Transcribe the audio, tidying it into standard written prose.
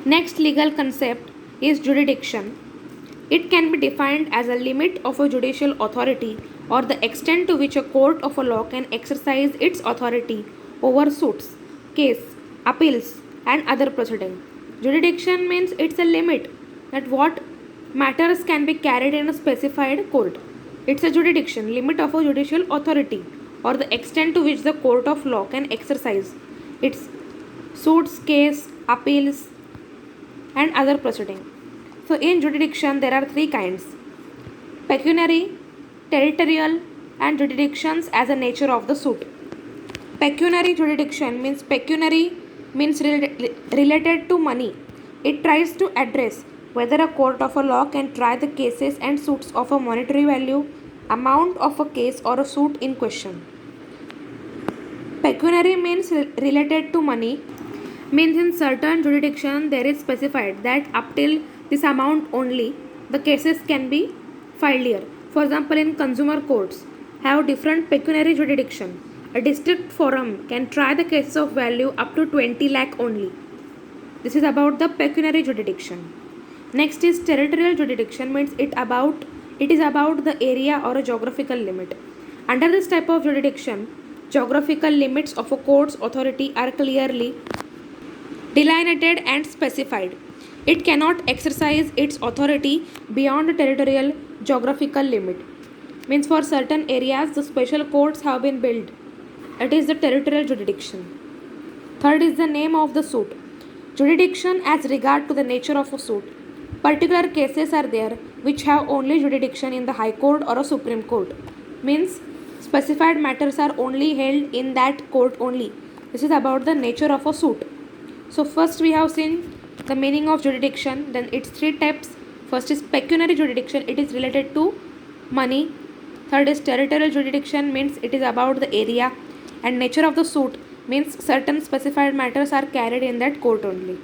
Next legal concept is jurisdiction. It can be defined as a limit of a judicial authority or the extent to which a court of a law can exercise its authority over suits, case, appeals, and other proceedings. Jurisdiction means it's a limit that what matters can be carried in a specified court. It's a jurisdiction, limit of a judicial authority or the extent to which the court of law can exercise its suits, case, appeals, and other proceedings. So, in jurisdiction, there are three kinds: pecuniary, territorial, and jurisdictions as a nature of the suit. Pecuniary means related to money. It tries to address whether a court of a law can try the cases and suits of a monetary value, amount of a case or a suit in question. Pecuniary means related to money, means in certain jurisdiction there is specified that up till this amount only the cases can be filed here. For example, in consumer courts have different pecuniary jurisdiction. A district forum can try the cases of value up to 20 lakh only. This is about the pecuniary jurisdiction. Next is territorial jurisdiction, means it is about the area or a geographical limit. Under this type of jurisdiction, geographical limits of a court's authority are clearly delineated and specified. It cannot exercise its authority beyond the territorial geographical limit. Means for certain areas the special courts have been built. It is the territorial jurisdiction. Third is the name of the suit. Jurisdiction as regard to the nature of a suit. Particular cases are there which have only jurisdiction in the High Court or a Supreme Court. Means specified matters are only held in that court only. This is about the nature of a suit. So first we have seen the meaning of jurisdiction, then its three types. First is pecuniary jurisdiction, it is related to money. Third is territorial jurisdiction, means it is about the area, and nature of the suit means certain specified matters are carried in that court only.